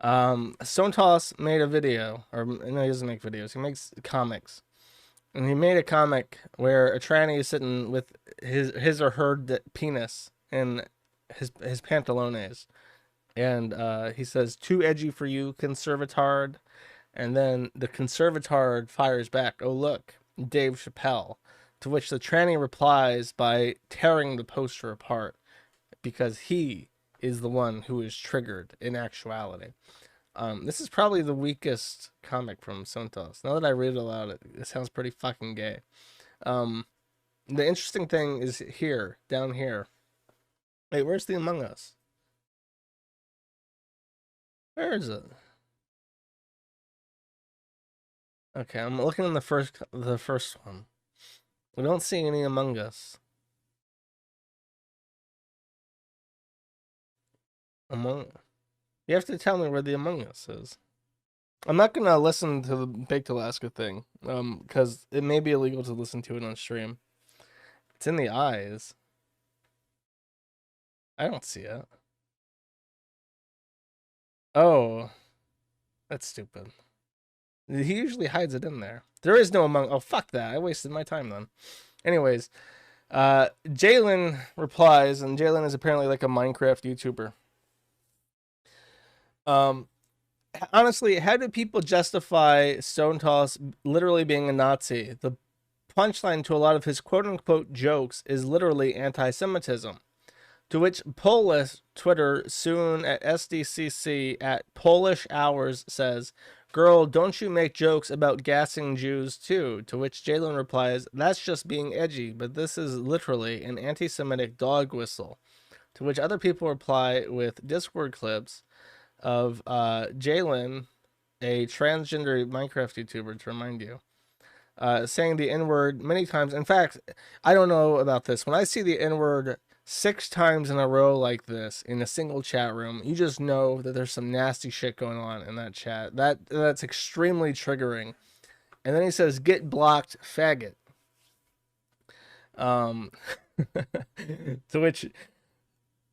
Stone Toss made a video, or no, he doesn't make videos. He makes comics, and he made a comic where a tranny is sitting with his or her penis in his pantalones, and he says, "Too edgy for you, conservatard." And then the conservatard fires back, "Oh look, Dave Chappelle." To which the tranny replies by tearing the poster apart because he is the one who is triggered in actuality. This is probably the weakest comic from Sontos. Now that I read it aloud, it sounds pretty fucking gay. Um, the interesting thing is here, down here. Wait, where's the Among Us? Where is it? Okay, I'm looking in the first one. We don't see any Among Us. You have to tell me where the Among Us is. I'm not gonna listen to the Baked Alaska thing, because it may be illegal to listen to it on stream. It's in the eyes. I don't see it. Oh, that's stupid. He usually hides it in there. There is no Among. Oh, fuck that! I wasted my time then. Anyways, Jalen replies, and Jalen is apparently like a Minecraft YouTuber. Honestly, how do people justify Stone Toss literally being a Nazi? The punchline to a lot of his quote-unquote jokes is literally anti-Semitism. To which Polish Twitter, soon at SDCC at Polish Hours, says, "Girl, don't you make jokes about gassing Jews too?" To which Jalen replies, "That's just being edgy, but this is literally an anti-Semitic dog whistle." To which other people reply with Discord clips of Jalen, a transgender Minecraft YouTuber, to remind you, saying the N-word many times. In fact, I don't know about this. When I see the N-word 6 times in a row like this in a single chat room, you just know that there's some nasty shit going on in that chat. That's extremely triggering. And then he says, "Get blocked, faggot." Um, to which,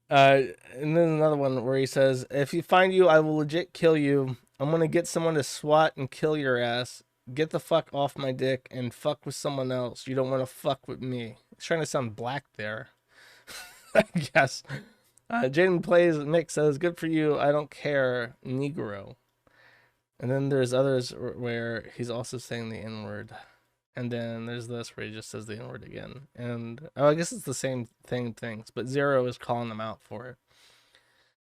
and then another one where he says, "If you find you, I will legit kill you. I'm gonna get someone to SWAT and kill your ass. Get the fuck off my dick and fuck with someone else. You don't want to fuck with me." He's trying to sound black there. I guess. Jaden Plays Mick says, "Good for you. I don't care, Negro." And then there's others where he's also saying the N word. And then there's this where he just says the N word again. And I guess it's the same things, but Zero is calling them out for it.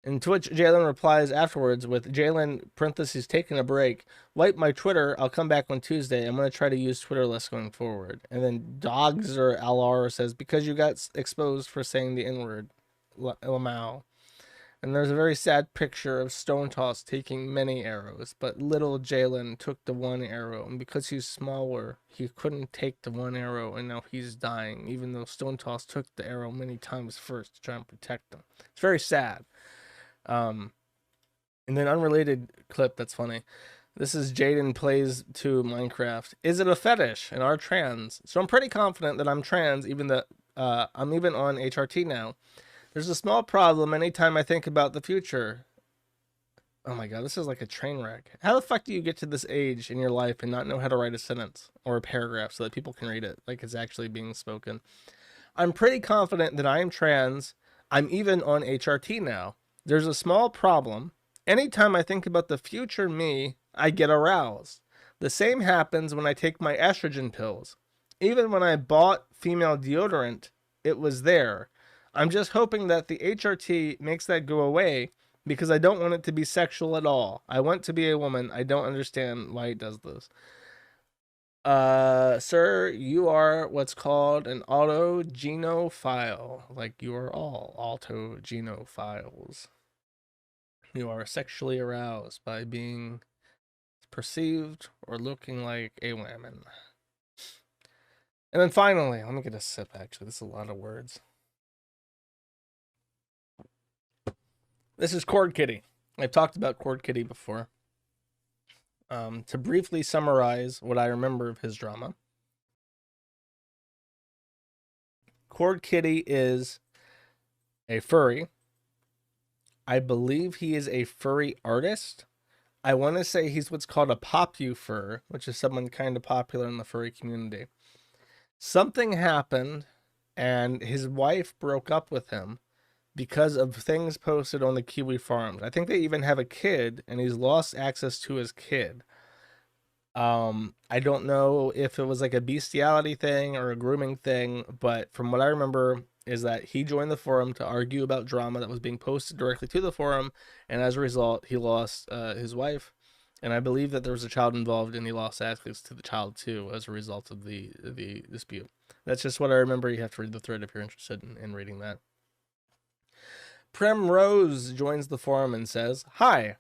And to which Jalen replies afterwards with, "Jalen, parentheses, taking a break. Wipe my Twitter. I'll come back on Tuesday. I'm going to try to use Twitter less going forward." And then Dogs or LR says, "Because you got exposed for saying the N word, Lamau." And there's a very sad picture of Stone Toss taking many arrows, but little Jalen took the one arrow, and because he's smaller, he couldn't take the one arrow, and now he's dying, even though Stone Toss took the arrow many times first to try and protect him. It's very sad. And then unrelated clip that's funny. This is Jaden Plays to Minecraft. "Is it a fetish and are trans? So I'm pretty confident that I'm trans, even that I'm even on HRT now. There's a small problem anytime I think about the future." Oh my god, this is like a train wreck. How the fuck do you get to this age in your life and not know how to write a sentence or a paragraph so that people can read it like it's actually being spoken? "I'm pretty confident that I am trans. I'm even on HRT now. There's a small problem. Anytime I think about the future me, I get aroused. The same happens when I take my estrogen pills. Even when I bought female deodorant, it was there. I'm just hoping that the HRT makes that go away because I don't want it to be sexual at all. I want to be a woman. I don't understand why it does this." Sir, you are what's called an autogenophile. Like you are all autogenophiles. You are sexually aroused by being perceived or looking like a woman. And then finally, let me get a sip actually. This is a lot of words. This is Cord Kitty. I've talked about Cord Kitty before. To briefly summarize what I remember of his drama, Cord Kitty is a furry. I believe he is a furry artist. I want to say he's what's called a popufur, which is someone kind of popular in the furry community. Something happened, and his wife broke up with him because of things posted on the Kiwi farms. I think they even have a kid, and he's lost access to his kid. I don't know if it was like a bestiality thing or a grooming thing, but from what I remember is that he joined the forum to argue about drama that was being posted directly to the forum, and as a result, he lost his wife, and I believe that there was a child involved, and he lost access to the child too as a result of the dispute. That's just what I remember. You have to read the thread if you're interested in reading that. Prem Rose joins the forum and says, "Hi.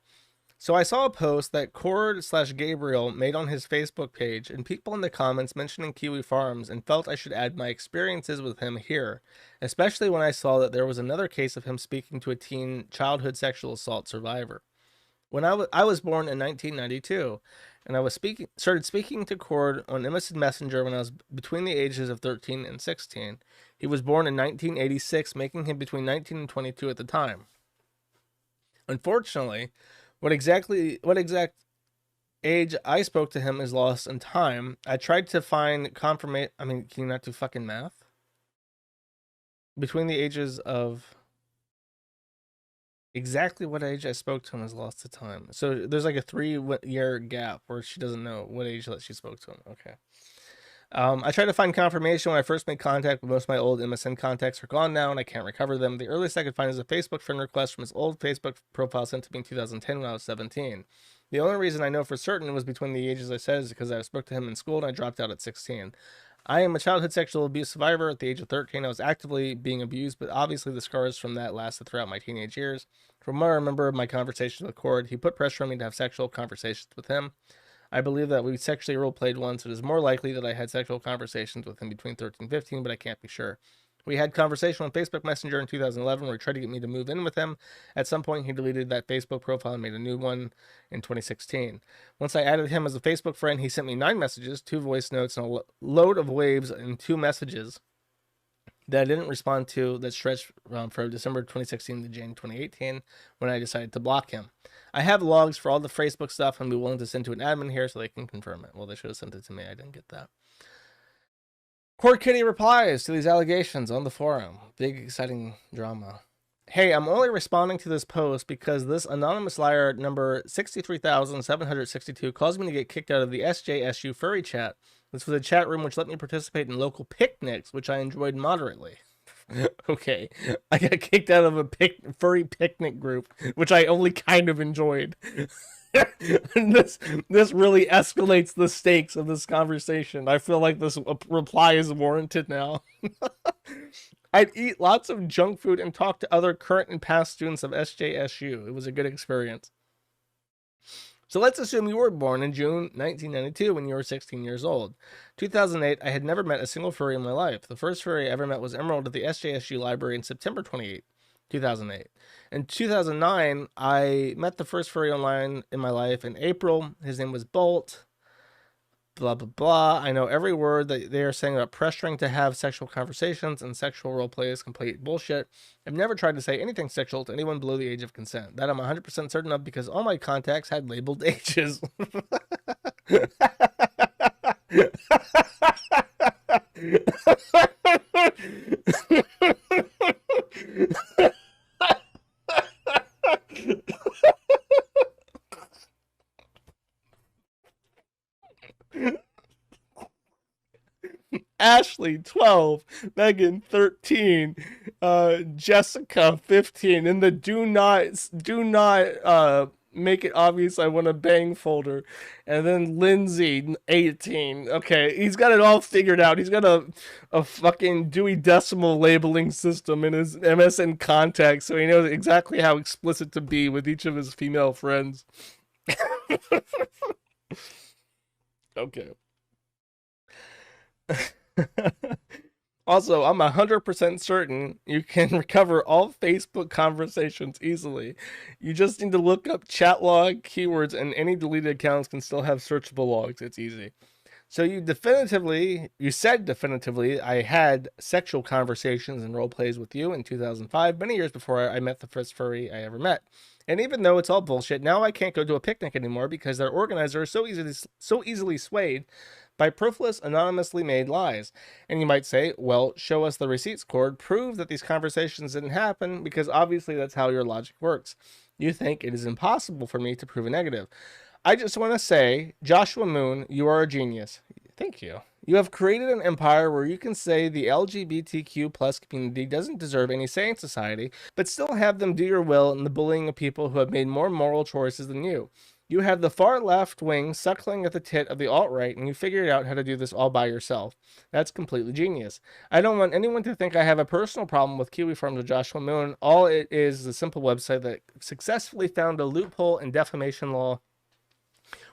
So I saw a post that Cord/Gabriel made on his Facebook page, and people in the comments mentioning Kiwi Farms, and felt I should add my experiences with him here, especially when I saw that there was another case of him speaking to a teen childhood sexual assault survivor. When I was born in 1992, and I was started speaking to Cord on MSN Messenger when I was between the ages of 13 and 16. He was born in 1986, making him between 19 and 22 at the time. Unfortunately, what exact age I spoke to him is lost in time. I tried to find confirmation. I mean, can you not do fucking math? Between the ages of exactly what age I spoke to him is lost to time. So there's like a 3-year gap where she doesn't know what age that she spoke to him. Okay. I tried to find confirmation when I first made contact, but most of my old MSN contacts are gone now, and I can't recover them. The earliest I could find is a Facebook friend request from his old Facebook profile sent to me in 2010 when I was 17. The only reason I know for certain it was between the ages I said is because I spoke to him in school and I dropped out at 16. I am a childhood sexual abuse survivor. At the age of 13, I was actively being abused, but obviously the scars from that lasted throughout my teenage years. From what I remember of my conversations with Cord, he put pressure on me to have sexual conversations with him. I believe that we sexually role-played once. It is more likely that I had sexual conversations with him between 13 and 15, but I can't be sure. We had conversation on Facebook Messenger in 2011 where he tried to get me to move in with him. At some point, he deleted that Facebook profile and made a new one in 2016. Once I added him as a Facebook friend, he sent me 9 messages, 2 voice notes, and a load of waves and 2 messages that I didn't respond to that stretched from December 2016 to January 2018 when I decided to block him. I have logs for all the Facebook stuff and be willing to send to an admin here so they can confirm it. Well, they should have sent it to me. I didn't get that. Court Kitty replies to these allegations on the forum. Big, exciting drama. Hey, I'm only responding to this post because this anonymous liar number 63,762 caused me to get kicked out of the SJSU furry chat. This was a chat room which let me participate in local picnics, which I enjoyed moderately. Okay, I got kicked out of a furry picnic group, which I only kind of enjoyed. This really escalates the stakes of this conversation. I feel like this reply is warranted now. I'd eat lots of junk food and talk to other current and past students of SJSU. It was a good experience. So let's assume you were born in June 1992 when you were 16 years old. 2008, I had never met a single furry in my life. The first furry I ever met was Emerald at the SJSU library in September 28, 2008. In 2009, I met the first furry online in my life in April. His name was Bolt. Blah, blah, blah. I know every word that they are saying about pressuring to have sexual conversations and sexual roleplay is complete bullshit. I've never tried to say anything sexual to anyone below the age of consent. That I'm 100% certain of because all my contacts had labeled ages. Ashley 12, Megan 13, Jessica 15 in the do not make it obvious I want to bang folder, and then Lindsay 18. Okay, he's got it all figured out. He's got a fucking Dewey Decimal labeling system in his MSN contacts, so he knows exactly how explicit to be with each of his female friends. Okay. Also, I'm 100% certain you can recover all Facebook conversations easily. You just need to look up chat log keywords, and any deleted accounts can still have searchable logs. It's easy. So you said definitively, I had sexual conversations and role plays with you in 2005, many years before I met the first furry I ever met. And even though it's all bullshit, now I can't go to a picnic anymore because their organizer is so easily swayed by proofless, anonymously made lies. And you might say, well, show us the receipts, Cord. Prove that these conversations didn't happen, because obviously that's how your logic works. You think it is impossible for me to prove a negative. I just want to say, Joshua Moon, you are a genius. Thank you. You have created an empire where you can say the LGBTQ plus community doesn't deserve any say in society, but still have them do your will in the bullying of people who have made more moral choices than you. You have the far left wing suckling at the tit of the alt-right, and you figured out how to do this all by yourself. That's completely genius. I don't want anyone to think I have a personal problem with Kiwi Farms or Joshua Moon. All it is a simple website that successfully found a loophole in defamation law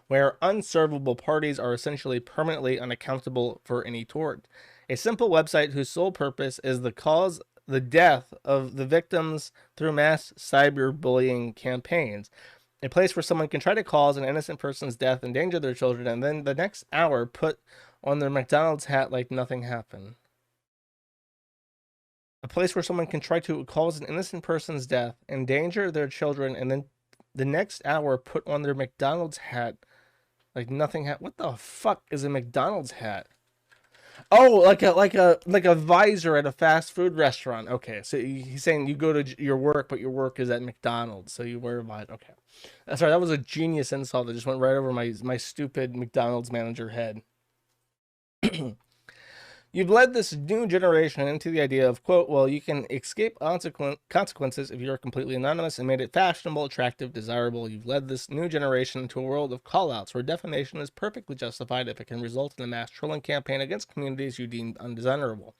where unservable parties are essentially permanently unaccountable for any tort. A simple website whose sole purpose is the death of the victims through mass cyberbullying campaigns. A place where someone can try to cause an innocent person's death, endanger their children, and then the next hour put on their McDonald's hat like nothing happened. A place where someone can try to cause an innocent person's death, endanger their children, and then the next hour put on their McDonald's hat like nothing happened. What the fuck is a McDonald's hat? Oh, like a visor at a fast food restaurant. Okay, so he's saying you go to your work, but your work is at McDonald's, so you wear a visor. Okay, sorry, that was a genius insult that just went right over my stupid McDonald's manager head. You've led this new generation into the idea of, quote, well, you can escape consequences if you're completely anonymous, and made it fashionable, attractive, desirable. You've led this new generation into a world of call-outs where defamation is perfectly justified if it can result in a mass trolling campaign against communities you deem undesirable.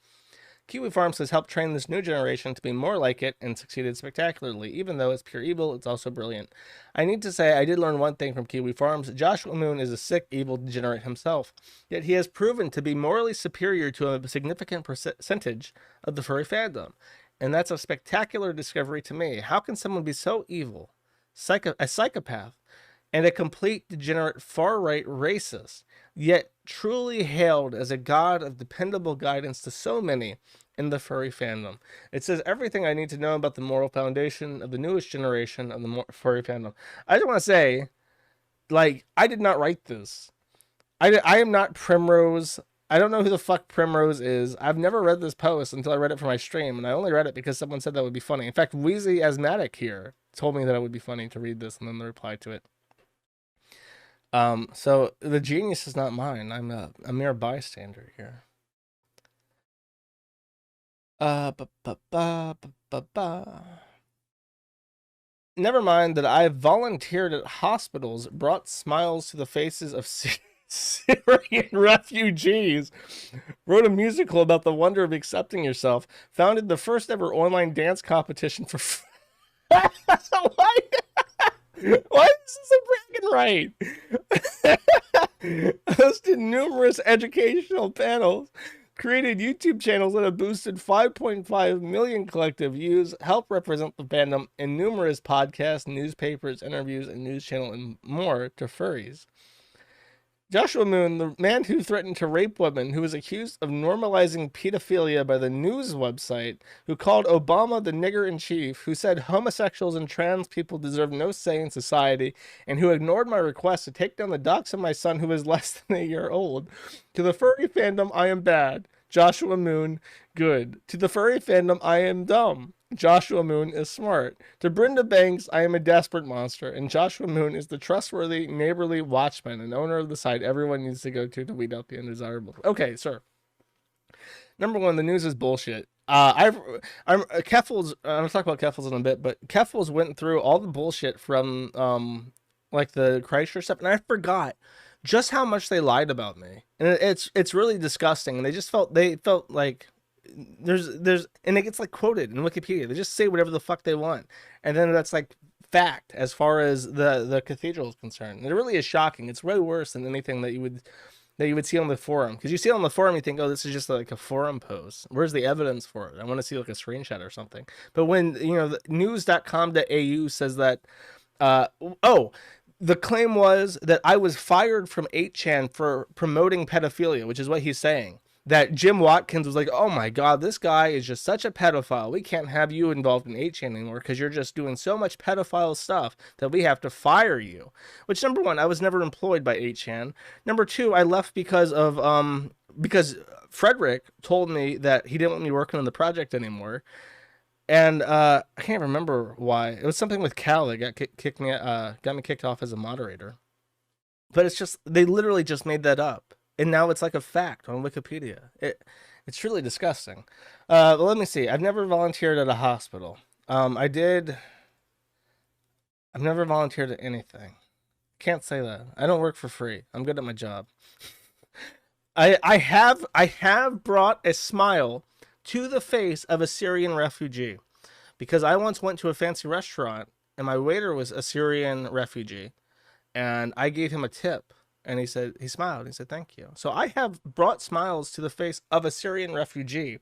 Kiwi Farms has helped train this new generation to be more like it and succeeded spectacularly. Even though it's pure evil, it's also brilliant. I need to say I did learn one thing from Kiwi Farms. Joshua Moon is a sick, evil degenerate himself. Yet he has proven to be morally superior to a significant percentage of the furry fandom. And that's a spectacular discovery to me. How can someone be so evil, a psychopath, and a complete degenerate far-right racist, yet truly hailed as a god of dependable guidance to so many in the furry fandom? It says everything I need to know about the moral foundation of the newest generation of the furry fandom. I just want to say, like, I did not write this. I am not Primrose. I don't know who the fuck Primrose is. I've never read this post until I read it for my stream, and I only read it because someone said that would be funny. In fact, Wheezy Asthmatic here told me that it would be funny to read this and then the reply to it. So the genius is not mine. I'm a mere bystander here. Never mind that I volunteered at hospitals, brought smiles to the faces of Syrian refugees, wrote a musical about the wonder of accepting yourself, founded the first ever online dance competition for why is this a bragging right? Hosted numerous educational panels, created YouTube channels that have boosted 5.5 million collective views, helped represent the fandom in numerous podcasts, newspapers, interviews, and news channel, and more to furries. Joshua Moon, the man who threatened to rape women, who was accused of normalizing pedophilia by the news website, who called Obama the nigger-in-chief, who said homosexuals and trans people deserve no say in society, and who ignored my request to take down the docs of my son who is less than a year old. To the furry fandom, I am bad. Joshua Moon, good. To the furry fandom, I am dumb. Joshua Moon is smart. To Brenda Banks, I am a desperate monster, and Joshua Moon is the trustworthy, neighborly watchman and owner of the site everyone needs to go to weed out the undesirable. Okay, sir. Number one, the news is bullshit. Keffels. I'm gonna talk about Keffels in a bit, but Keffels went through all the bullshit from like the Kreischer stuff, and I forgot just how much they lied about me, and it's really disgusting. And they felt like. There's and it gets like quoted in Wikipedia. They just say whatever the fuck they want, and then that's like fact as far as the cathedral is concerned. And it really is shocking. It's way worse than anything that you would see on the forum, because you see it on the forum, you think, oh, this is just like a forum post. Where's the evidence for it? I want to see like a screenshot or something. But when the news.com.au says that The claim was that I was fired from 8chan for promoting pedophilia, which is what he's saying. That Jim Watkins was like, oh my God, this guy is just such a pedophile. We can't have you involved in 8chan anymore because you're just doing so much pedophile stuff that we have to fire you. Which, number one, I was never employed by 8chan. Number two, I left because Frederick told me that he didn't want me working on the project anymore. And I can't remember why. It was something with Cal that got me kicked off as a moderator. But it's just, they literally just made that up, and now it's like a fact on Wikipedia. It's really disgusting. But let me see. I've never volunteered at a hospital. I've never volunteered at anything. Can't say that. I don't work for free. I'm good at my job. I have brought a smile to the face of a Syrian refugee, because I once went to a fancy restaurant and my waiter was a Syrian refugee, and I gave him a tip, and he smiled. He said, thank you. So I have brought smiles to the face of a Syrian refugee.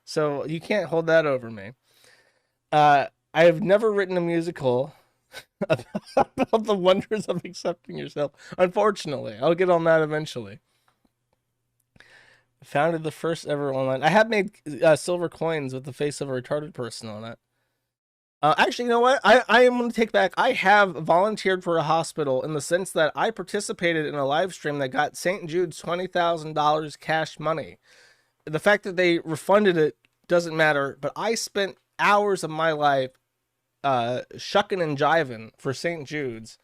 So you can't hold that over me. I have never written a musical about the wonders of accepting yourself. Unfortunately, I'll get on that eventually. Founded the first ever online. I have made silver coins with the face of a retarded person on it. Actually, you know what? I am going to take back. I have volunteered for a hospital in the sense that I participated in a live stream that got St. Jude's $20,000 cash money. The fact that they refunded it doesn't matter, but I spent hours of my life shucking and jiving for St. Jude's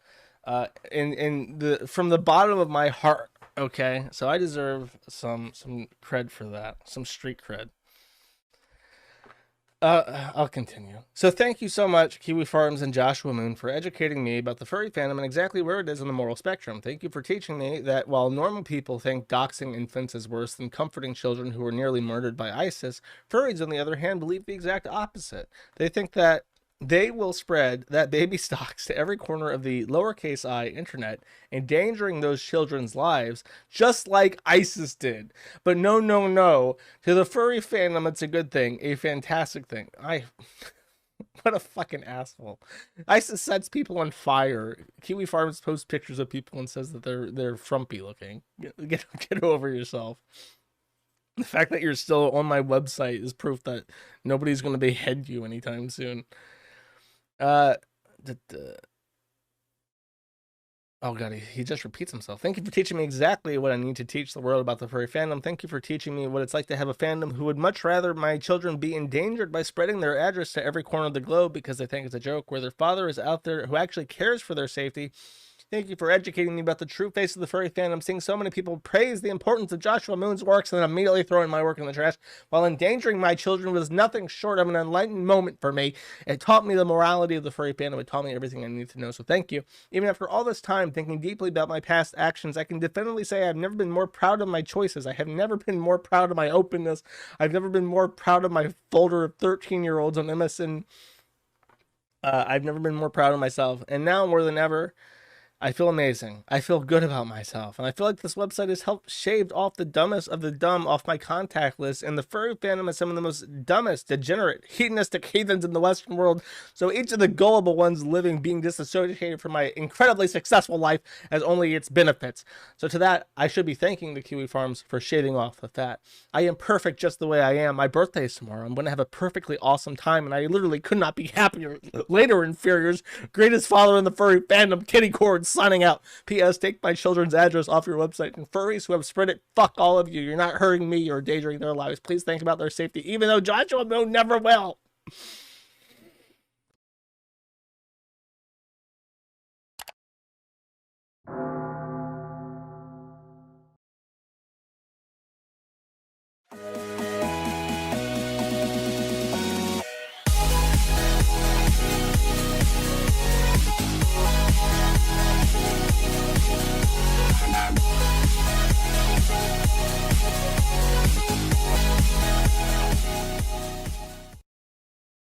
from the bottom of my heart. Okay, so I deserve some cred for that, some street cred. I'll continue. So thank you so much, Kiwi Farms and Joshua Moon, for educating me about the furry fandom and exactly where it is on the moral spectrum. Thank you for teaching me that while normal people think doxing infants is worse than comforting children who were nearly murdered by ISIS, furries, on the other hand, believe the exact opposite. They think that they will spread that baby stocks to every corner of the lowercase I internet, endangering those children's lives, just like ISIS did. But no. To the furry fandom, it's a good thing, a fantastic thing. What a fucking asshole. ISIS sets people on fire. Kiwi Farms posts pictures of people and says that they're frumpy looking. Get over yourself. The fact that you're still on my website is proof that nobody's going to behead you anytime soon. Oh God, he just repeats himself. Thank you for teaching me exactly what I need to teach the world about the furry fandom. Thank you for teaching me what it's like to have a fandom who would much rather my children be endangered by spreading their address to every corner of the globe because they think it's a joke, where their father is out there who actually cares for their safety. Thank you for educating me about the true face of the furry fandom. Seeing so many people praise the importance of Joshua Moon's works and then immediately throwing my work in the trash while endangering my children was nothing short of an enlightened moment for me. It taught me the morality of the furry fandom. It taught me everything I need to know. So thank you. Even after all this time thinking deeply about my past actions, I can definitively say I've never been more proud of my choices. I have never been more proud of my openness. I've never been more proud of my folder of 13-year-olds on MSN. I've never been more proud of myself. And now more than ever, I feel amazing. I feel good about myself. And I feel like this website has helped shave off the dumbest of the dumb off my contact list. And the furry fandom is some of the most dumbest, degenerate, hedonistic heathens in the Western world. So each of the gullible ones living being disassociated from my incredibly successful life has only its benefits. So to that, I should be thanking the Kiwi Farms for shaving off the fat. I am perfect just the way I am. My birthday is tomorrow. I'm going to have a perfectly awesome time. And I literally could not be happier. Later, inferiors, greatest father in the furry fandom, Kitty Cord, signing out. P.S. Take my children's address off your website. And furries who have spread it, fuck all of you. You're not hurting me or endangering their lives. Please think about their safety, even though Joshua Moon never will.